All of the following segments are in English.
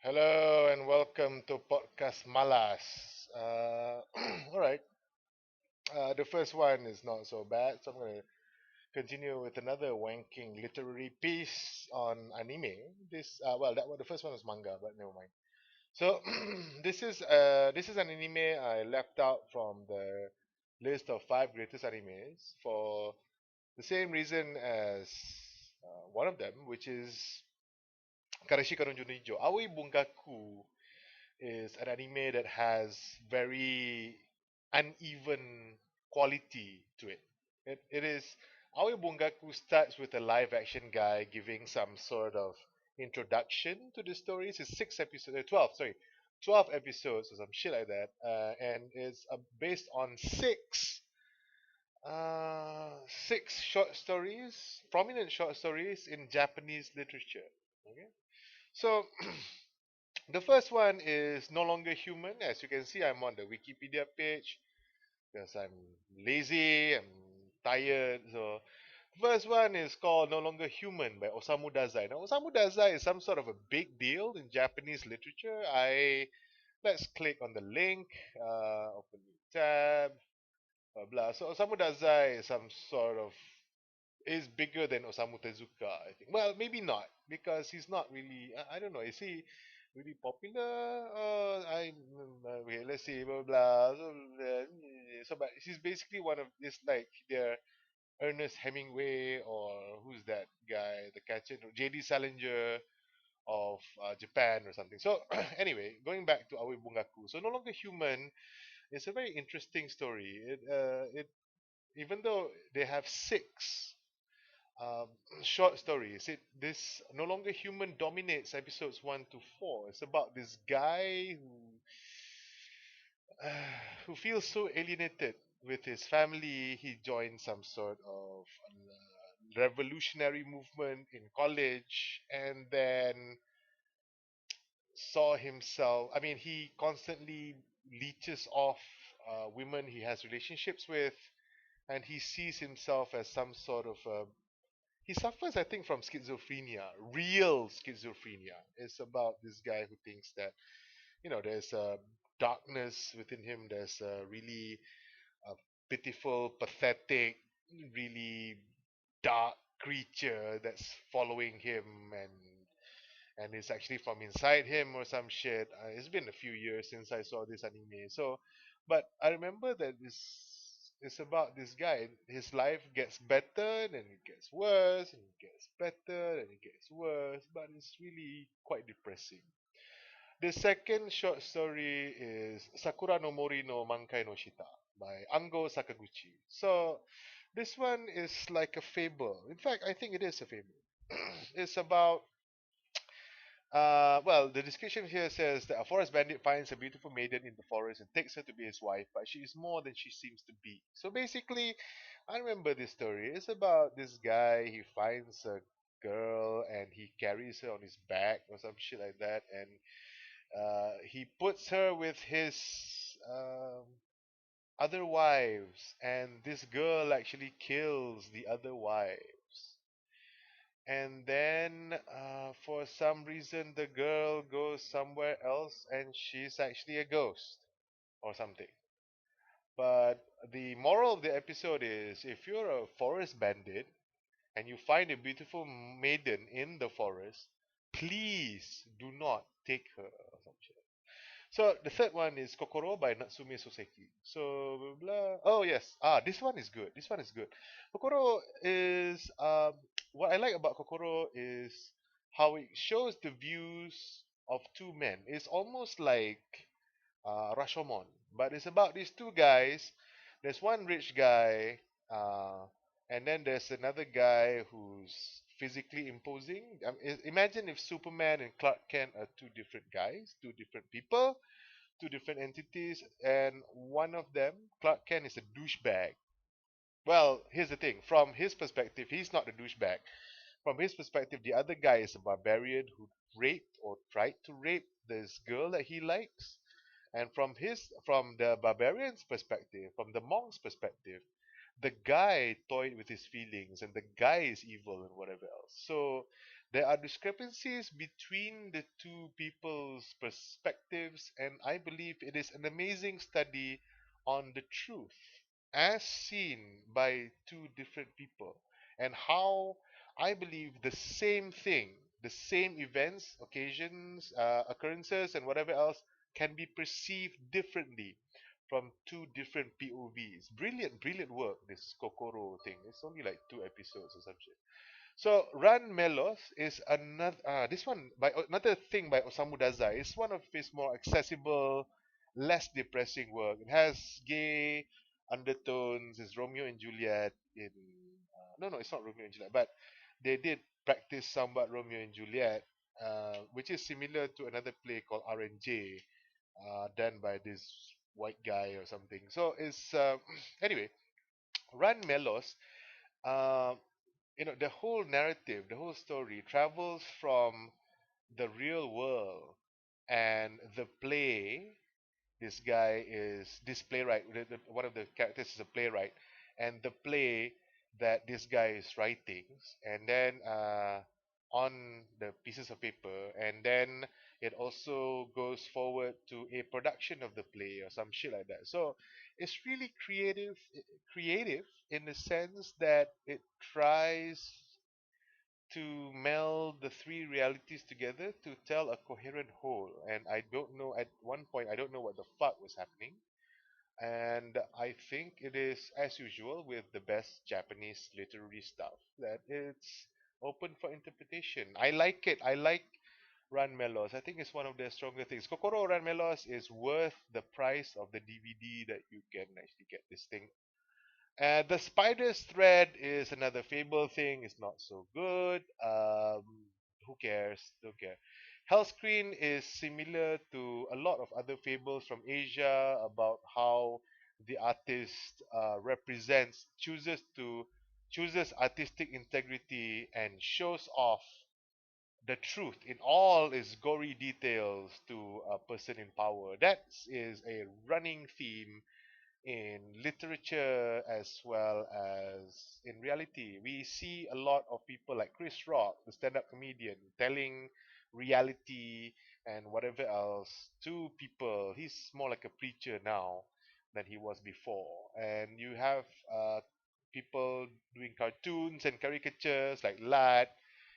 Hello and welcome to podcast Malas. All right, the first one is not so bad, so I'm gonna continue with another wanking literary piece on anime. The first one was manga, but never mind. So this is an anime I left out from the list of five greatest animes for the same reason as one of them, which is Karashi Karunju Nijo. Aoi Bungaku is an anime that has very uneven quality to it. It is Aoi Bungaku starts with a live action guy giving some sort of introduction to the stories. It's 6 episodes, 12, sorry, 12 episodes or some shit like that, and it's based on uh, six short stories, prominent short stories in Japanese literature. Okay, so the first one is No Longer Human. As you can see, I'm on the Wikipedia page because I'm lazy, I'm tired. So, first one is called No Longer Human by Osamu Dazai. Now, Osamu Dazai is some sort of a big deal in Japanese literature. Let's click on the link, open the tab, blah blah. So, Osamu Dazai is some sort of is bigger than Osamu Tezuka, I think. Well, maybe not because he's not really. I don't know. Is he really popular? Okay, let's see. Blah blah. But he's basically one of this like their Ernest Hemingway or who's that guy? The catcher, J.D. Salinger of Japan or something. So anyway, going back to Aoi Bungaku. So No Longer Human is a very interesting story. It even though they have six um, short stories. This No Longer Human dominates episodes 1 to 4. It's about this guy who feels so alienated with his family. He joined some sort of revolutionary movement in college, and then saw himself. I mean, he constantly leeches off women he has relationships with, and he sees himself as some sort of he suffers, I think, from schizophrenia, real schizophrenia. It's about this guy who thinks that, there's a darkness within him. There's a really pitiful, pathetic, really dark creature that's following him and it's actually from inside him or some shit. It's been a few years since I saw this anime. So, but I remember that this is about this guy. His life gets better, then it gets worse, and it gets better, and it gets worse. But it's really quite depressing. The second short story is Sakura no Mori no Mankai no Shita by Ango Sakaguchi. So, this one is like a fable. In fact, I think it is a fable. It's about the description here says that a forest bandit finds a beautiful maiden in the forest and takes her to be his wife, but she is more than she seems to be. So basically, I remember this story. It's about this guy. He finds a girl and he carries her on his back or some shit like that, and he puts her with his um, other wives, and this girl actually kills the other wives. And then, for some reason, the girl goes somewhere else and she's actually a ghost or something. But the moral of the episode is if you're a forest bandit and you find a beautiful maiden in the forest, please do not take her or some shit. So the third one is Kokoro by Natsume Soseki. So blah, blah. Oh yes. This one is good. This one is good. Kokoro is what I like about Kokoro is how it shows the views of two men. It's almost like Rashomon, but it's about these two guys. There's one rich guy, uh, and then there's another guy who's physically imposing. Imagine if Superman and Clark Kent are two different guys, two different people, two different entities, and one of them, Clark Kent, is a douchebag. Well, here's the thing. From his perspective, he's not a douchebag. From his perspective, the other guy is a barbarian who raped or tried to rape this girl that he likes. And from the barbarian's perspective, from the monk's perspective, the guy toyed with his feelings and the guy is evil and whatever else. So There are discrepancies between the two people's perspectives, and I believe it is an amazing study on the truth as seen by two different people, and how I believe the same thing, the same events, occasions, occurrences, and whatever else can be perceived differently from two different POVs. Brilliant, brilliant work, this Kokoro thing. It's only like 2 episodes or something. So Ran Melos is another. This one by another thing by Osamu Dazai. It's one of his more accessible, less depressing work. It has gay undertones. It's Romeo and Juliet in. No, no, it's not Romeo and Juliet, but they did practice somewhat Romeo and Juliet, which is similar to another play called RNJ, done by this white guy or something. So it's anyway. Ran Melos. Um, the whole narrative, the whole story travels from the real world and the play. This playwright. One of the characters is a playwright, and the play that this guy is writing, and then on the pieces of paper, and then it also goes forward to a production of the play or some shit like that. So it's really creative in the sense that it tries to meld the three realities together to tell a coherent whole. And I don't know, at one point, I don't know what the fuck was happening. And I think it is, as usual, with the best Japanese literary stuff, that it's open for interpretation. I like it. I like Ran Melos. I think it's one of the stronger things. Kokoro Ran Melos is worth the price of the DVD that you can actually get this thing. The spider's thread is another Fable thing. It's not so good. Who cares? Don't care. Hellscreen is similar to a lot of other fables from Asia about how the artist chooses artistic integrity and shows off the truth in all its gory details to a person in power. That is a running theme in literature as well as in reality. We see a lot of people like Chris Rock, the stand-up comedian, telling reality and whatever else to people. He's more like a preacher now than he was before. And you have people doing cartoons and caricatures like Lad,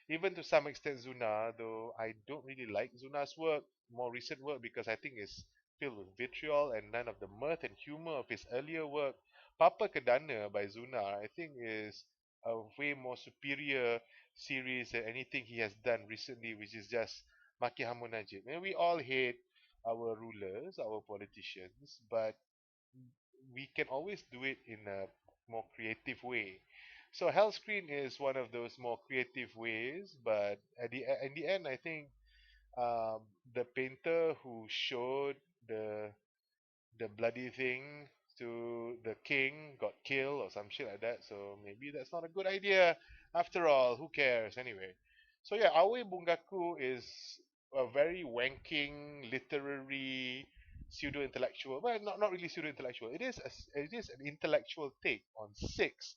even to some extent Zuna, though I don't really like Zuna's work, more recent work, because I think it's filled with vitriol and none of the mirth and humor of his earlier work. Papa Kedana by Zuna, I think, is a way more superior series than anything he has done recently, which is just Maki Hamunajib. And we all hate our rulers, our politicians, but we can always do it in a more creative way. So Hellscreen is one of those more creative ways, but in the end, I think um, the painter who showed the bloody thing to the king got killed or some shit like that. So maybe that's not a good idea. After all, who cares anyway? So yeah, Aoi Bungaku is a very wanking literary pseudo-intellectual. Well, not really pseudo-intellectual. It is an intellectual take on six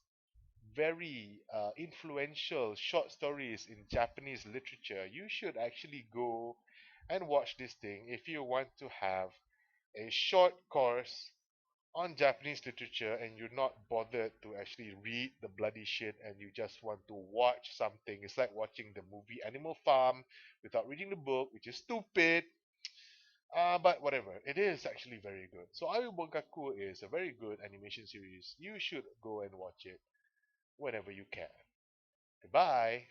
very influential short stories in Japanese literature. You should actually go and watch this thing if you want to have a short course on Japanese literature and you're not bothered to actually read the bloody shit and you just want to watch something. It's like watching the movie Animal Farm without reading the book, which is stupid. But whatever, it is actually very good. So Aoi Bungaku is a very good animation series. You should go and watch it whenever you can. Goodbye.